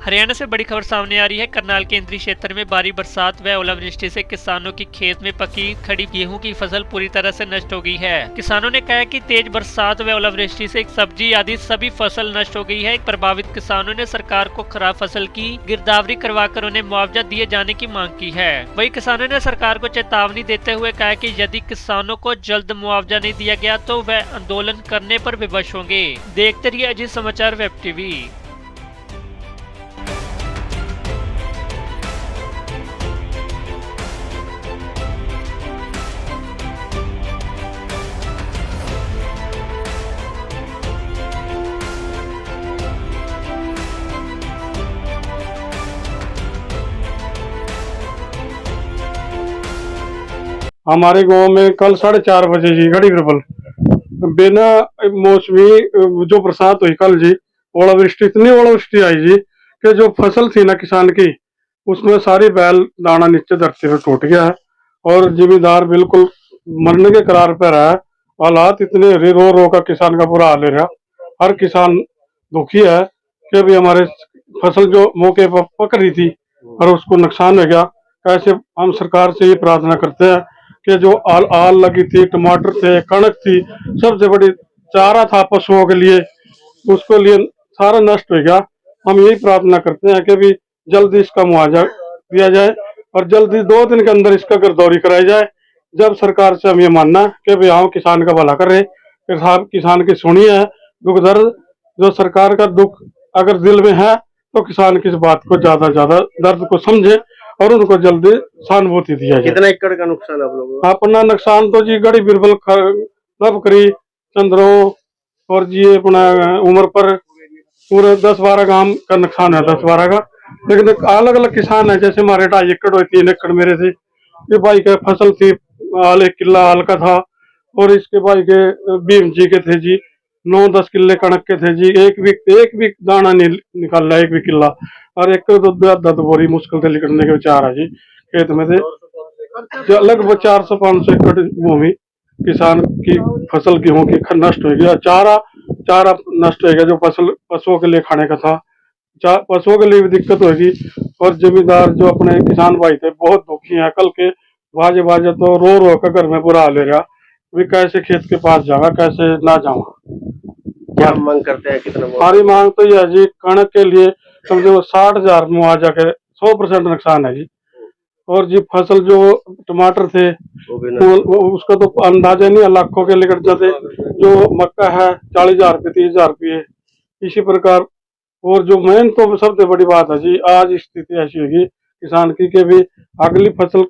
हरियाणा से बड़ी खबर सामने आ रही है। करनाल केंद्रीय क्षेत्र में भारी बरसात व ओलावृष्टि से किसानों की खेत में पकी खड़ी गेहूं की फसल पूरी तरह से नष्ट हो गई है। किसानों ने कहा कि तेज बरसात व ओलावृष्टि से सब्जी आदि सभी फसल नष्ट हो गई है। प्रभावित किसानों ने सरकार को खराब फसल की गिरदावरी करवाकर उन्हें मुआवजा दिए जाने की मांग की है। वहीं किसानों ने सरकार को चेतावनी देते हुए कहा कि यदि किसानों को जल्द मुआवजा नहीं दिया गया तो वह आंदोलन करने पर विवश होंगे। देखते रहिए अजीत समाचार वेब टीवी। हमारे गांव में कल 4:30 बजे जी घड़ी बिरबल बिना मौसमी जो बरसात हुई कल जी, इतनी ओलावृष्टि आई जी कि जो फसल थी ना किसान की, उसमें सारी बैल दाना नीचे धरती पे टूट गया है और जिम्मेदार बिल्कुल मरने के करार पे रहा है। हालात इतने रो रो का किसान का बुरा हाल रहा। हर किसान दुखी है कि अभी हमारे फसल जो मौके पर पक रही थी और उसको नुकसान हो गया। कैसे हम सरकार से ये प्रार्थना करते हैं कि जो आल लगी थी, टमाटर थे, कणक थी, सबसे बड़ी चारा था पशुओं के लिए, उसको लिए सारा नष्ट हो गया। हम यही प्रार्थना करते हैं कि भी जल्दी इसका मुआवजा दिया जाए और जल्दी 2 दिन के अंदर इसका गिरदौरी कराई जाए। जब सरकार से हम ये मानना कि भाई हम किसान का भला कर रहे, किसान की सुनी है दुख दर्द, जो सरकार का दुख अगर दिल में है तो किसान की इस बात को ज्यादा दर्द को समझे और उनको जल्दी सहानुभूति दिया जाए। कितना एकड़ का नुकसान आप लोगों को? अपना नुकसान तो जी गड़ी बिरबल नबकरी चंद्रो और जी अपना उम्र पर पूरे 10-12 गांव का नुकसान है, 10-12 का। लेकिन अलग अलग किसान है, जैसे हमारे 2.5 एकड़ हुई, 3 एकड़ मेरे थे। ये भाई के फसल थी, 1 किला हाल का था और इसके भाई के भीम जी के थे जी 9-10 किले कणक के थे जी। एक भी दाना नहीं निकाल रहा, एक भी किला, और एक तो दद बोरी मुश्किल से निकलने के विचार है जी खेत में थे। लगभग 400-500 एकड़ भूमि किसान की फसल गेहूं की नष्ट हो गया। चारा नष्ट हो गया जो फसल पशुओं के लिए खाने का था। पशुओं के लिए भी दिक्कत होगी और जमींदार जो अपने किसान भाई थे बहुत दुखी हैं। कल के बाजे तो रो रो कर घर में बुरा हाल रहा, वे कैसे खेत के पास जाऊंगा, कैसे ना जाऊंगा। क्या मांग करते हैं? कितना? हमारी मांग तो यह है जी, कणक के लिए समझो 60,000 मुआवजा के 100% नुकसान है जी। और जी फसल जो टमाटर थे वो उसका तो अंदाजा नहीं है, लाखों के लेकर जाते। जो मक्का है 40,000 रुपये, 30,000 रुपये, इसी प्रकार। और जो मेन तो सबसे बड़ी बात है जी, आज स्थिति ऐसी होगी किसान की कि भी अगली फसल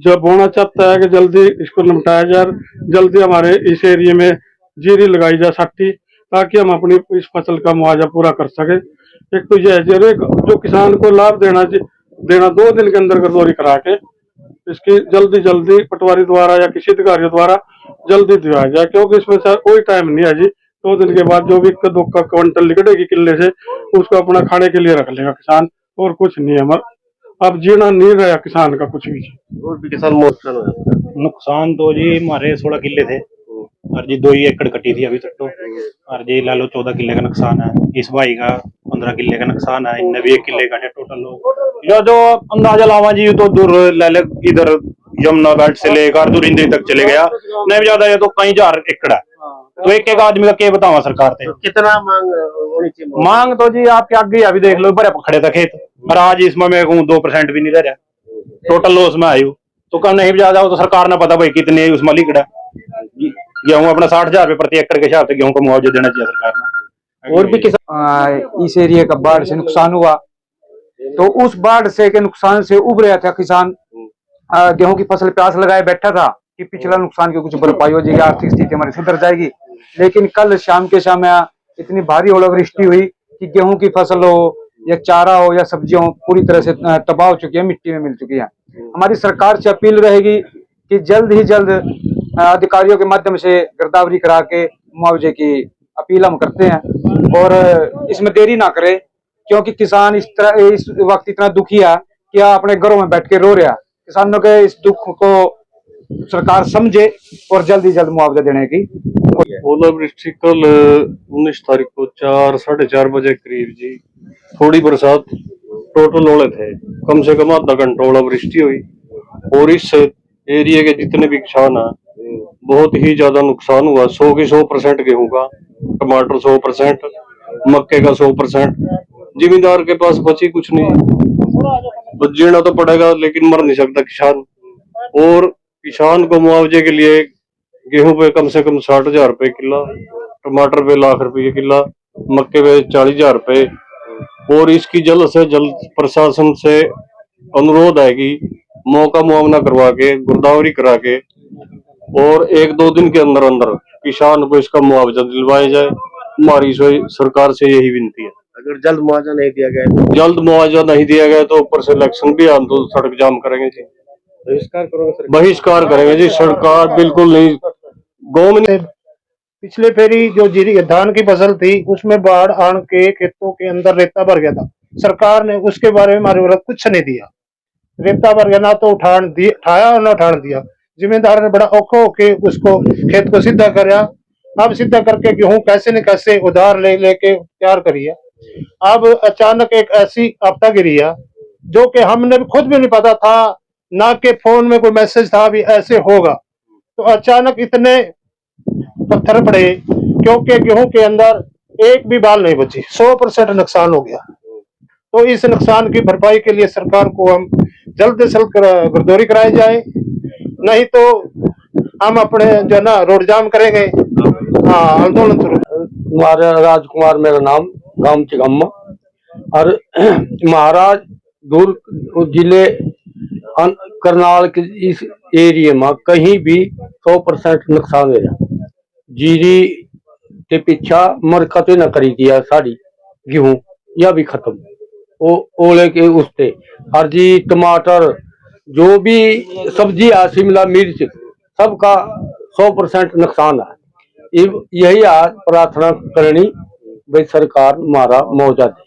जब बोना चाहता है कि जल्दी इसको निपटाया जाए, जल्दी हमारे इस एरिया में जीरी लगाई जाए 60, ताकि हम अपनी इस फसल का मुआवजा पूरा कर सके। एक तो यह जो किसान को लाभ देना 2 दिन के अंदर गिरदौरी करा के इसकी जल्दी पटवारी द्वारा या किसी अधिकारी द्वारा जल्दी दिया जाए, क्योंकि इसमें कोई टाइम नहीं है जी। 2 दिन के बाद जो भी 2 का क्विंटल निकलेगी किले से, उसको अपना खाने के लिए रख लेगा किसान, और कुछ नहीं है। अब जीना नहीं रहा किसान का कुछ भी। और भी किसान नुकसान तो जी हमारे 16 किले थे और जी 2 ही एकड़ कटी थी अभी तक तो, और जी ला लो 14 किले का नुकसान है। इस भाई का 15 किले का नुकसान है, इनने भी 1 किले का टोटल। जो अंदाजा लावा जी तो दूर ले इधर यमुना बेल्ट से लेकर दूर इंद्री तक चले गया, नहीं ज्यादा ये तो कई 4 एकड़ है। तो एक आदमी का क्या बतावा सरकार से? तो कितना मांग होनी चाहिए? मांग तो जी आपके आगे अभी देख लो, बड़े खड़े था खेत, और आज इसमें मैं कहूँ 2% भी नहीं रह रहा, टोटल लॉस में आयु। तो कल नहीं ज्यादा हो तो सरकार ने पता भाई कितने उसमें लिखड़ा गेहूं अपना 60,000 रुपये प्रति एकड़ के हिसाब से गेहूं का मुआवजा देना चाहिए सरकार ने। और भी किसान इस एरिया का बाढ़ से नुकसान हुआ, तो उस बाढ़ से के नुकसान से उब रहा था किसान। गेहूं की फसल पे आस लगाए बैठा था कि पिछला नुकसान की कुछ भरपाई हो जाएगी, आर्थिक स्थिति हमारी सुधर जाएगी। लेकिन कल शाम के समय इतनी भारी ओलावृष्टि हुई कि गेहूं की फसल हो या चारा हो या सब्जियां हो, पूरी तरह से तबाह हो चुकी है, मिट्टी में मिल चुकी है। हमारी सरकार से अपील रहेगी कि जल्द ही जल्द अधिकारियों के माध्यम से गिरदावरी करा के मुआवजे की अपील हम करते हैं और इसमें देरी ना करें, क्योंकि किसान इस वक्त इतना दुखी है कि अपने घरों में बैठ के रो रहा है। किसानों के इस दुख को सरकार समझे और जल्दी जल्द मुआवजा देने की। ओलावृष्टि कल 19 तारीख को 4-4:30 बजे करीब जी थोड़ी बरसात टोटल ओले थे, कम से कम आधा घंटा ओलावृष्टि हुई और इस एरिया के जितने भी किसान हैं बहुत ही ज्यादा नुकसान हुआ। 100 की 100% गेहूं का, टमाटर 100%, मक्के का 100%। जिम्मेदार के पास बची कुछ नहीं, तो जीना तो पड़ेगा लेकिन मर नहीं सकता किसान। और किसान को मुआवजे के लिए गेहूं पे कम से कम 60,000 रुपए किला, टमाटर पे 1,00,000 रुपए किला, मक्के पे 40,000 रुपए। और इसकी जल्द से जल्द प्रशासन से अनुरोध है कि मौका मुआवजा करवा के, गिरदावरी करा के और 1-2 दिन के अंदर अंदर किसान को इसका मुआवजा दिलवाया जाए। हमारी सरकार से यही विनती है। अगर जल्द मुआवजा नहीं दिया गया जल्द मुआवजा नहीं दिया गया तो ऊपर से इलेक्शन भी हम तो सड़क जाम करेंगे जी, बहिष्कार करोगे सर? बहिष्कार करेंगे जी। सरकार बिल्कुल नहीं, गवर्नमेंट पिछले फेरी जो जीरी धान की फसल थी उसमें बाढ़ आन के खेतों के अंदर रेता भर गया था। सरकार ने उसके बारे में हमारे विरोध कुछ नहीं दिया। रेता भर गया, ना तो उठाया और ना उठान दिया। जिम्मेदार ने बड़ा औखा होके उसको खेत को सीधा कराया। अब सीधा करके गेहूं कैसे न कैसे उधार लेके तैयार करी है। अब अचानक एक ऐसी आपदा गिरी है जो कि हमने खुद भी नहीं पता था, ना के फोन में कोई मैसेज था भी ऐसे होगा। तो अचानक इतने पत्थर पड़े क्योंकि गेहूं के अंदर एक भी बाल नहीं बची, 100% नुकसान हो गया। तो इस नुकसान की भरपाई के लिए सरकार को हम जल्द से जल्द गिरदावरी कराई जाए, नहीं तो हम अपने जो ना रोड जाम करेंगे। हाँ, आंदोलन शुरू। हमारा राजकुमार मेरा नाम, गांव चिगम्मा। और महाराज दूर जिले करनाल के इस एरिया में कहीं भी 100% नुकसान हो रहा। जीरी के पीछा मरकते न करी दिया, साड़ी गेहूं या भी खत्म ओले के उससे। और जी टमाटर जो भी सब्जी है, शिमला मिर्च, सबका 100% नुकसान है। यही आज प्रार्थना करनी भाई सरकार हमारा मुआवजा दे।